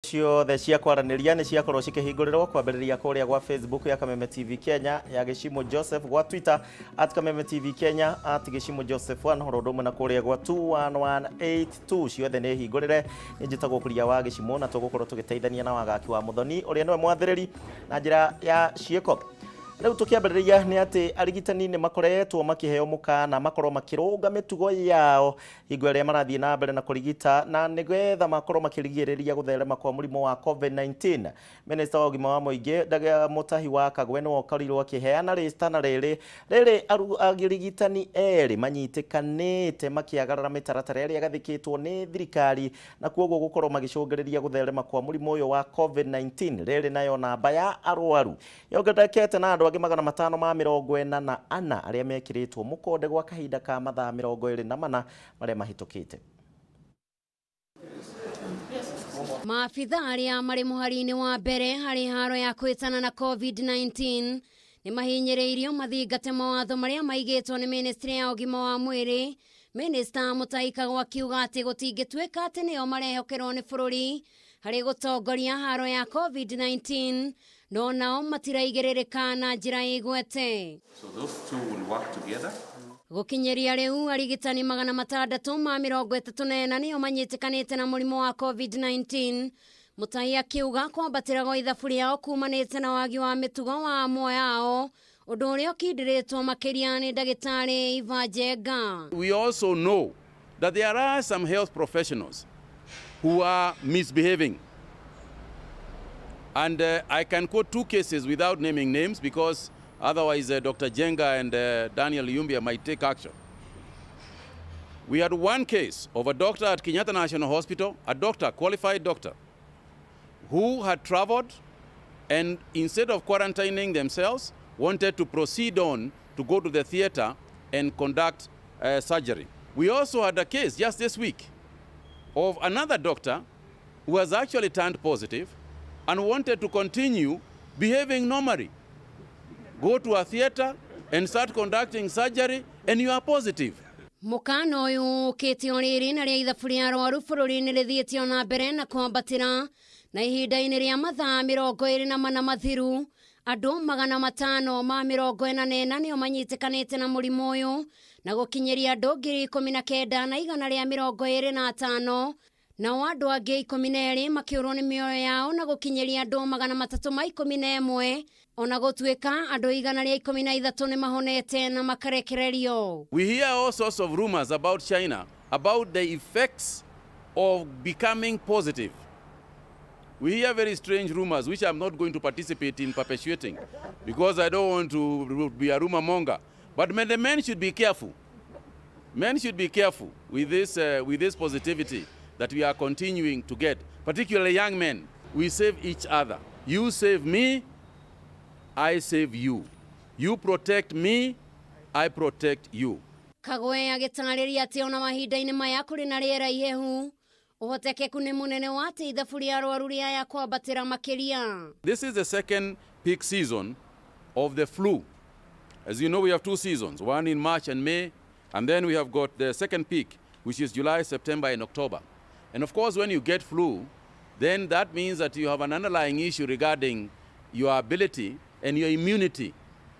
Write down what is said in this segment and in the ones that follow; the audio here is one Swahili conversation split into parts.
Ciothe cia kwaranĩria nĩ ciakorwo cikĩhingũrĩrwo kwambĩrĩria kũrĩa gwa Facebook ya Kameme TV Kenya, ya Gĩcimo Joseph, gwa Twitter @Kameme TV Kenya, @Gĩcimo Joseph 1, horo ũndũ ũmwe na kũrĩa gwa 21182. Ciothe nĩ hingũrĩre. Nĩ njĩtagwo Kuria wa Gĩcimo na tũgũkorwo tũgĩteithania na Wagaki wa Muthoni ũrĩa nĩwe mwathĩrĩri na njĩra ya ciĩko. Rĩu tũkĩambĩrĩria nĩ atĩ arigitani nĩ makoretwo makĩheo mũkaana makorwo makĩrũnga mĩtugo yao hingo ĩrĩa marathiĩ na mbere na kũrigita na nĩgetha makorwo makĩrigĩrĩria gũtherema kwa mũrimũ wa COVID-19. Minista wa ũgima wa mũingĩ Ndagĩtarĩ Mũtahi wa Kagwe nĩwe ũkorirwo akĩheana rĩtana rĩrĩ arigitani erĩ manyitĩkanĩte makĩagarara mĩtaratara ĩrĩa gathĩkĩtwo nĩ thirikari na kuoguo gũkorwo magĩcũngĩrĩria gũtherema kwa mũrimũ ũyũ wa COVID-19. Rĩrĩ nayo namba ya arwaru yongererekete na andũ angĩ 544 arĩa mekĩrĩtwo mũkonde gwa kahinda ka mathaa 24 marĩa mahĩtũkĩte. Maabitha arĩa marĩ mũhari-inĩ wa mbere harĩ haro ya kwĩtana na COVID-19 nĩ mahinyĩrĩirio mathingate mawatho marĩa maigĩtwo nĩ Ministry ya ũgima wa mwĩrĩ. Minista Mũtahi Kagwe akiuga atĩ gũtingĩtuĩka atĩ nĩo marehokerwo nĩ bũrũri harĩ gũtongoria haro ya COVID-19 no nao matiraigĩrĩrĩka na njĩra igwete. So those two will work together. Gũkinyĩria rĩu arigitani 634 nĩo manyitĩkanĩte na mũrimũ wa COVID-19. Mũtahi akiuga kwambatĩra gwa ithabu rĩao kumanĩte na wagi wa mĩtugo wa amwe ao, ũndũ ũrĩa ũkindĩrĩtwo makĩria nĩ Ndagĩtarĩ Iva Njenga. We also know that there are some health professionals who are misbehaving. And I can quote two cases without naming names because otherwise Dr. Jenga and Daniel Yumbia might take action. We had one case of a doctor at Kenyatta National Hospital, a doctor, qualified doctor, who had traveled and instead of quarantining themselves, wanted to proceed on to go to the theater and conduct surgery. We also had a case just this week of another doctor who was actually turned positive and wanted to continue behaving normally. Go to a theater and start conducting surgery and you are positive. Mũkana ũyũ ũkĩtio rĩrĩ na rĩa ithabu rĩa arwaru bũrũri-inĩ rĩthiĩtio na mbere na kwambatĩra na ihinda-inĩ rĩa mathaa 24 mathiru. Andũ 544 nĩo manyitĩkanĩte na mũrimũ ũyũ na gũkinyĩria andũ 19,125 nao andũ angĩ 12 makĩũrwo nĩ mĩoyo yao na gũkinyĩria andũ 311 ona gũtuĩka andũ 113 nĩ mahonete na makarekererio. We hear all sorts of rumors about China, about the effects of becoming positive. We hear very strange rumors which I'm not going to participate in perpetuating because I don't want to be a rumor monger. But the men should be careful. Men should be careful with this positivity that we are continuing to get, particularly young men. We save each other. You save me, I save you. You protect me, I protect you. Kagwe agĩtarĩria atĩ ona mahinda-inĩ maya kũrĩ na rĩera ihehu, ũhotekeku nĩ mũnene wa atĩ ithabu rĩa arwaru rĩaya kwambatĩra makĩria. This is the second peak season of the flu. As you know, we have two seasons, one in March and May, and then we have got the second peak, which is July, September, and October. And of course, when you get flu, then that means that you have an underlying issue regarding your ability and your immunity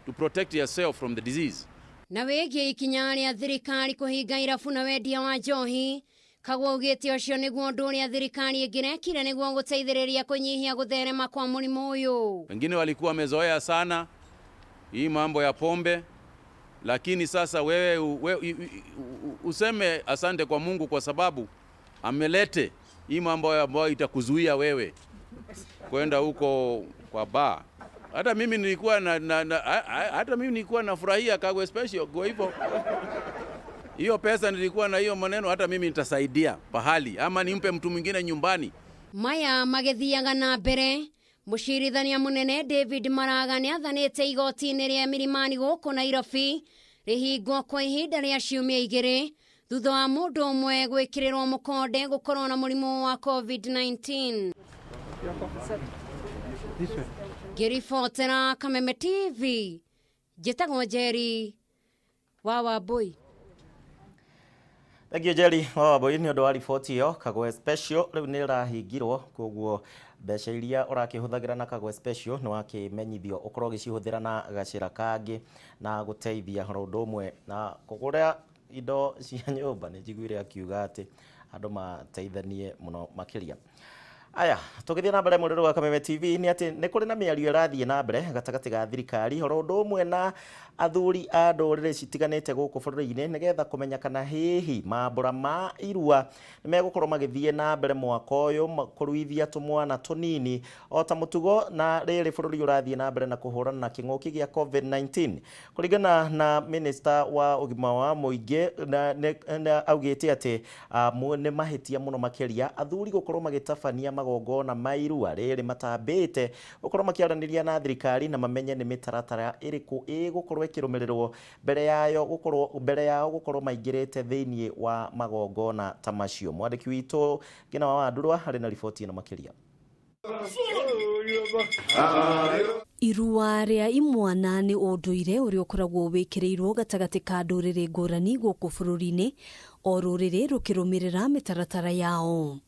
to protect yourself from the disease. Na wĩgiĩ ikinya rĩa thirikari kũhinga irabu na wendia wa njohi, Kagwe augĩte ũcio nĩguo ũndũ ũrĩa thirikari ĩngĩrekire nĩguo gũteithĩrĩria kũnyihia gũtherema kwa mũrimũ ũyũ. Wengine walikuwa wamezoea sana hii mambo ya pombe, lakini sasa wewe useme asante kwa Mungu kwa sababu amelete hii mambo ambayo itakuzuia wewe kwenda huko kwa bar. Hata mimi nilikuwa nafurahia Kagwe special kwa hivyo. Hiyo pesa nilikuwa na hiyo maneno hata mimi nitasaidia pahali ama nimpe mtu mwingine nyumbani. Maya magĩthiaga na mbere, mũcirithania mũnene David Maraga nĩ athanĩte igoti-inĩ rĩa Milimani gũkũ Nairobi rĩhingwo kwa ihinda rĩa ciumia 2 thutha wa mũndũ ũmwe gwĩkĩrĩrwo mũkonde gũkorwo na mũrimũ wa COVID-19. Ngĩribotera Kameme TV, njĩtagwo Njeri wa Wambui. Thank you Jerry. Boy ni ndo wa report yo Kagwe special riu ni rahingirwo koguo mbeca iria urakihuthagira na Kagwe special ni wakimenyithio ukorwo gicihuthira na gacira kangi na guteithia rondo mwe na kugura indo cia nyumba. Ni njiguire akiuga ati andu mateithanie muno makiria. Aya, tugithia na mbere muriro wa Kameme TV ni ati ni kuri na miario irathie na mbere gatagati ga thirikari rondo mwe na athuri a ndurire citiganite guku bururi-ini nigetha kumenya kana hihi mambura ma irua nimegukorwo magithie na mbere mwaka uyu kuruithia tumwana tunini o ta mutugo na riri bururi urathie na mbere na kuhurana na king'uki gia COVID-19. Kuringana na minister wa ugima wa muingi na augite ati ni mahitia muno makiria athuri gukorwo magitabania magongona ma irua riri matambite gukorwo makiaraniria na thirikari na mamenye ni mitaratara iriku igukorwo ikirumirirwo mbere yao gukorwo maingirite thiini wa magongona ta macio. Mwandiki witu Ngina wa Wandurwa hari na riboti na makiria. Irua ria imwana ni unduire uria ukoragwo wikirirwo gatagati ka ndurire ngurani guku bururi-ini o ruriri rukirumirira mitaratara yao.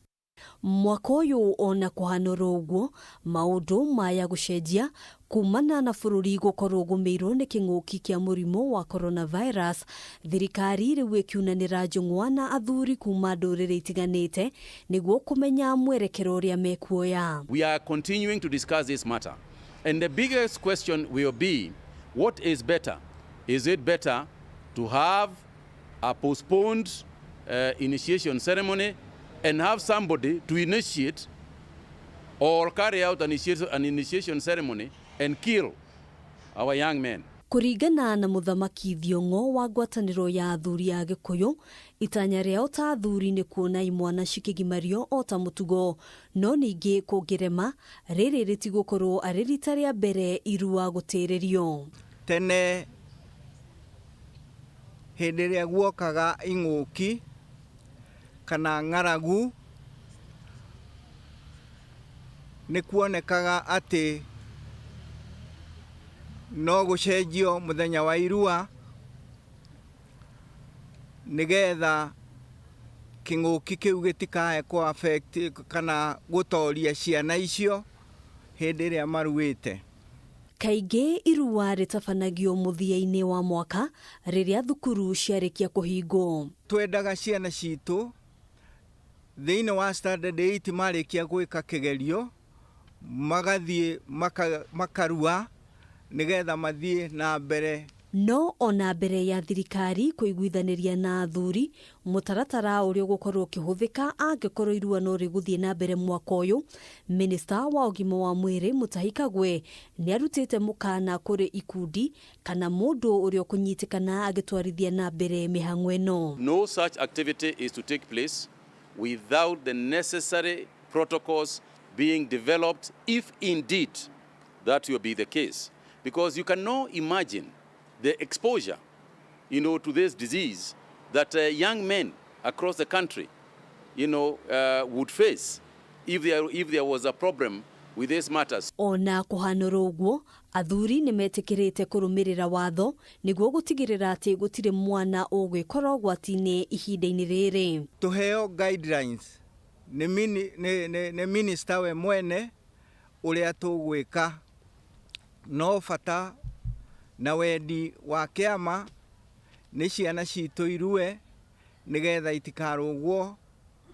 Mwaka uyu ona kuhanora uguo maundu maya gucenjia kumana na bururi gukorwo gumirwo ni king'uki kia murimo wa coronavirus. Thirikari riu ikiunanira njung'wa na athuri kuma ndurire itiganite niguo kumenya mwerekero uria mekuoya. We are continuing to discuss this matter, and the biggest question will be, what is better? Is it better to have a postponed initiation ceremony and have somebody to initiate or carry out an initiation ceremony and kill our young men? Kuringana na muthamaki Thiong'o wa ngwataniro ya athuri ya Gikuyu, itanya riao ta athuri ni kuona imwana cikigimario o ta mutugo, no ningi kungirema riri ritigukorwo ari rita ria mbere irua gutiririo. Tene hindi ria guokaga ing'uki kana ng'aragu ni kuonekaga ati no gucenjio muthenya wa irua nigetha king'uki kiu gitikae ku affect kana gutoria ciana icio hindi ria maruite. Kaingi irua ritabanagio muthia-ini wa mwaka riria thukuru ciarikia kuhingwo. Twendaga ciana citu thiini wa standard 8 marikia gwika kigerio magathie makarua nigetha mathie na mbere. No ona mbere ya thirikari kuiguithaniria na athuri mutaratara uria gukorwo kihuthika angikorwo irua no riguthie na mbere mwaka uyu, minister wa ugima wa mwiri Mutahi Kagwe ni arutite mukana kuri ikundi kana mundu uria kunyitikana agitwarithia na mbere mihang'o ino. No such activity is to take place without the necessary protocols being developed, if indeed that will be the case. Because you cannot imagine the exposure, to this disease that young men across the country, would face if there was a problem with these matters. Ona kuhanora uguo athuri ni metikirite kurumirira watho niguo gutigirira ati gutire mwana ugwikora gwatine ihinda-ini riri. Tuheo guidelines ne minister we mwene uria tugwika, no fata na wendi wa kiama ni ciana citu irue nigetha itikarugwo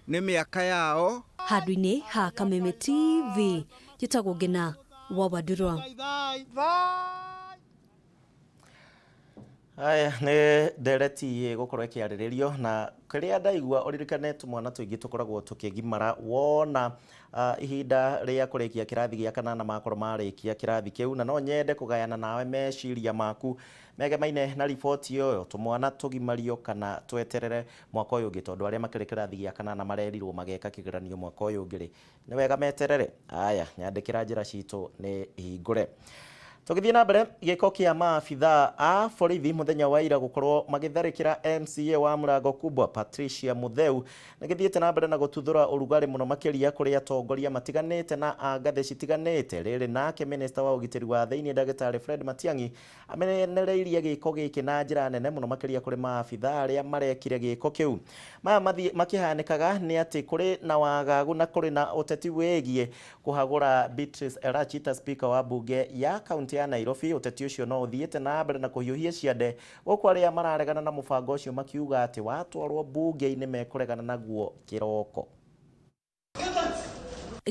ni miaka yao. Handũ-inĩ ha Kameme TV jitagwo Ngina wa Wandurwa. Aya ni ndereti gukorwo ikiariririo na kiria ndaigua uririkane tumwana tuingi tukoragwo tukigimara wona ihinda ria kurikia kirathi gia kanana makorwo marikia kirathi kiu, na no nyende kugayana nawe meciria maku megemaine na riboti iyo tumwana tugimario kana tweterere mwaka uyu ungi, tondu aria makiri kirathi gia kanana marerirwo mageka kigeranio mwaka uyu ungi ni wega meterere. Aya nyandikira njira citu ni hingure. Tugithie na mbere giko kia maabitha a borithi muthenya wa ira gukorwo magitharikira MCA wa Murango Kubwa Patricia Mutheu nigithiete na mbere na gututhura urugari muno makiria kuri atongoria matiganite na angathe citiganite riri nake minister wa ugitiri wa thiini Dagitari Fred Matiang'i amenereirie giko giki na njira nene muno makiria kuri maabitha aria marekire giko kiu maya makihanikaga ni ati kuri na wagagu na kuri na uteti wegie kuhagura Beatrice Elachi ta speaker wa bunge ya county ya Nairobi. Uteti ucio no uthiete na mbere na kuhiuhia ciande gukwa aria mararegana na mubango ucio makiuga ati watwarwo bunge-ini mekuregana naguo kiroko.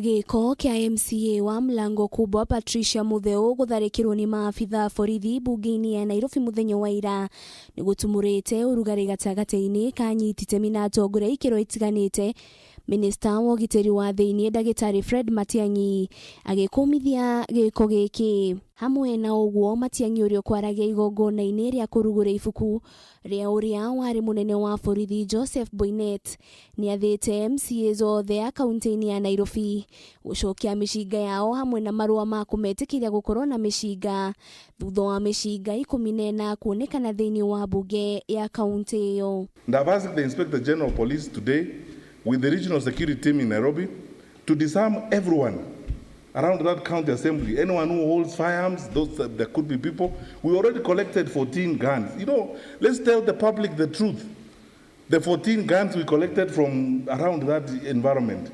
Giko kia MCA wa Murango Kubwa Patricia Mutheu gutharikirwo ni maabitha borithi bunge-ini ya Nairobi muthenya wa ira ni gutumurite urugari gatagati-ini kanyitite mina atongoria ikiro itiganite. Minister wa ugitiri wa thiini Dagitari Fred Matiang'i agikumithia giko giki hamwe na uguo Matiang'i urio kwaragia igongona-ini ria kurugura ibuku ria uria wari munene wa borithi Joseph Boynet ni athite MCAs othe a kaunti-ini ya Nairobi gucokia mishinga yao hamwe na marua ma kumetikiria gukorwo na mishinga thutha wa mishinga 14 kuonekana thiini wa bunge ya kaunti iyo. I've asked the Inspector General of Police today with the regional security team in Nairobi to disarm everyone around that county assembly. Anyone who holds firearms, there could be people. We already collected 14 guns. You know, let's tell the public the truth. The 14 guns we collected from around that environment,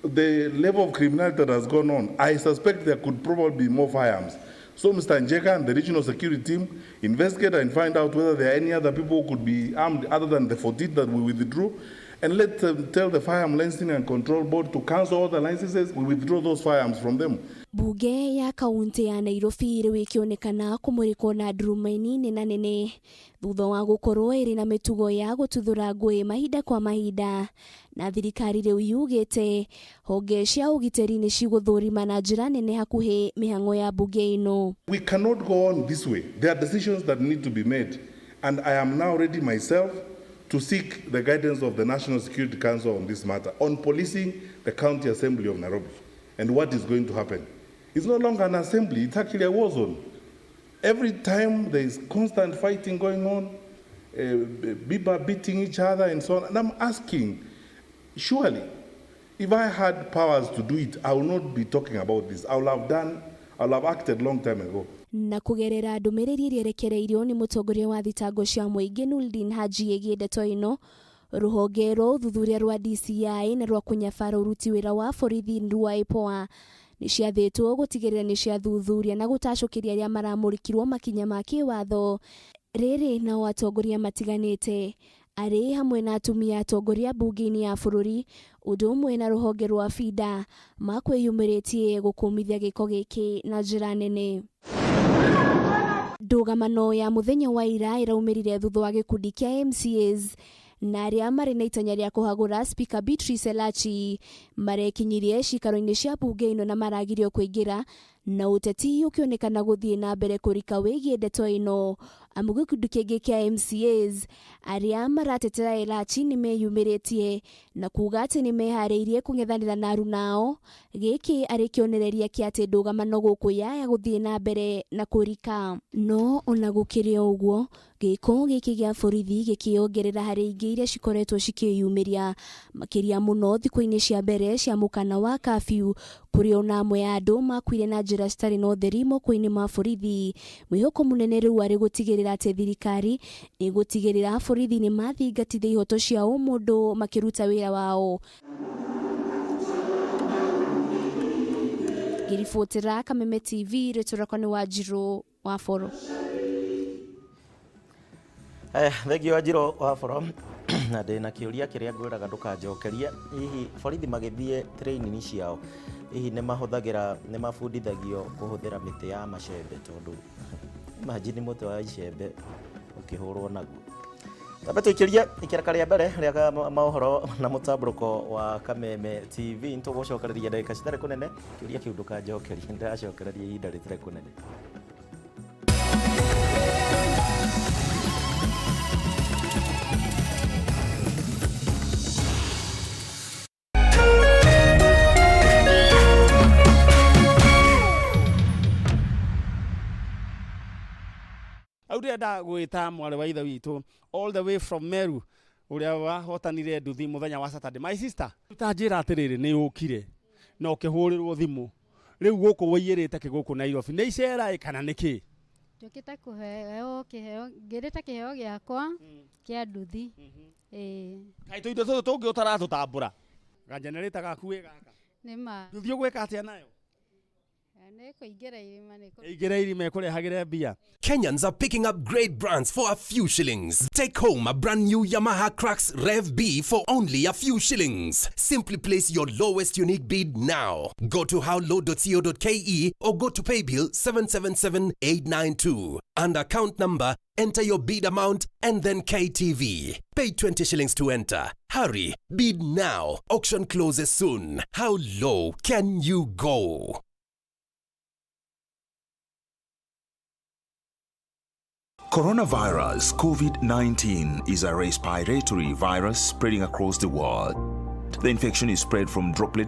the level of criminality that has gone on, I suspect there could probably be more firearms. So Mr. Njeka and the regional security team investigate and find out whether there are any other people who could be armed other than the 14 that we withdrew. And let them tell the Firearm Licensing and Control Board to cancel all the licenses. We withdraw those firearms from them. Bunge ya kaunti ya Nairobi riu ikionekana kumurikwo na nduruma-ini nene nene thutha wa gukorwo iri na mitugo ya gututhura ngui mahinda kwa mahinda na thirikari riu yugite honge cia ugitiri ni ciguthurima na njira nene hakuhi mihango ya bunge ino. We cannot go on this way. There are decisions that need to be made, and I am now ready myself to seek the guidance of the National Security Council on this matter, on policing the County Assembly of Nairobi and what is going to happen. It's no longer an assembly, it's actually a war zone. Every time there is constant fighting going on, people beating each other and so on. And I'm asking, surely, if I had powers to do it, I would not be talking about this. I would have acted long time ago. Na kugerera ndumiriri iria rekereirio ni mutongoria wa thitango cia muingi Nuldin Haji egie ndeto ino ruhonge rwa uthuthuria rwa DCI na rwa kunyabara uruti wira wa borithi rwa IPOA ni ciathitwo gutigirira ni ciathuthuria na gutacukiria aria maramurikirwo makinya ma kiwatho riri na atongoria matiganite ari hamwe na atumia atongoria bunge-ini ya bururi undu umwe na ruhonge rwa FIDA makwiyumiritie gukumithia giko giki na njira nene. Ndugamano ya muthenya wa ira iraumirire thutha wa gikundi kia MCAs na aria mari na itanya ria kuhagura speaker Beatrice Elachi marekinyirie cikaro-ini cia bunge ino na maragirio kuingira na uteti ukionekana guthie na mbere kurika wigie ndeto ino amu gikundi kingi kia MCAs aria maratetera Elachi ni meyumiritie na kuga ati ni mehariirie kung'ethanira na arunao giki ari kionereria kia ati ndugamano guku yaya guthie na mbere na kurika no ona gukiri uguo giko giki gia borithi gikiongerera hari ingi iria cikoretwo cikiyumiria makiria muno thikũ-inĩ cia mbere cia mukana wa curfew kuri ona amwe ya andu makwire na njira citari na utheri moko-inĩ ma borithi. Mwihoko munene riu ari gutigirira ati thirikari igutigirira borithi ni mathingatithia ihoto cia mundu makiruta wira wao. Giribotera Kameme TV retorako ni Wajiro wa Foro. Thegio Wajiro wa Foro na ndina kiuria kiria ngwiraga ndukanjokeria hihi borithi magithie training ciao hihi ni mabundithagio kuhuthira miti ya macembe tondu imagine muti wa icembe ukihurwo naguo. Tabe tukiria ikereka ria mbere ria maũhoro na mutamburuko wa Kameme TV ntugucokereria ndagika citari kunene kiuria kiu ndukanjokeria ndiracokereria ihinda ritari kunene. ndenda gwita mwale wa ithe witũ all the way from Meru uria wahotanire nduthi muthenya wa Saturday. My sister, tutanjira atiriri ni ukire na ukihurirwo thimu riu guku waiyirite kiguku Nairobi ni icera kana niki? Njokite kuheo kiheo ngirite kiheo giakwa kia nduthi. Kai tu indo tutu tungi utaratutambura ga generator gaku wi gaka nima nduthi ugwika atia nayo? Kenyans are picking up great brands for a few shillings. Take home a brand new Yamaha Crux Rev B for only a few shillings. Simply place your lowest unique bid now. Go to howlow.co.ke or go to paybill 777892. And account number, enter your bid amount and then KTV. Pay 20 shillings to enter. Hurry, bid now. Auction closes soon. How low can you go? Coronavirus COVID-19 is a respiratory virus spreading across the world. The infection is spread from droplets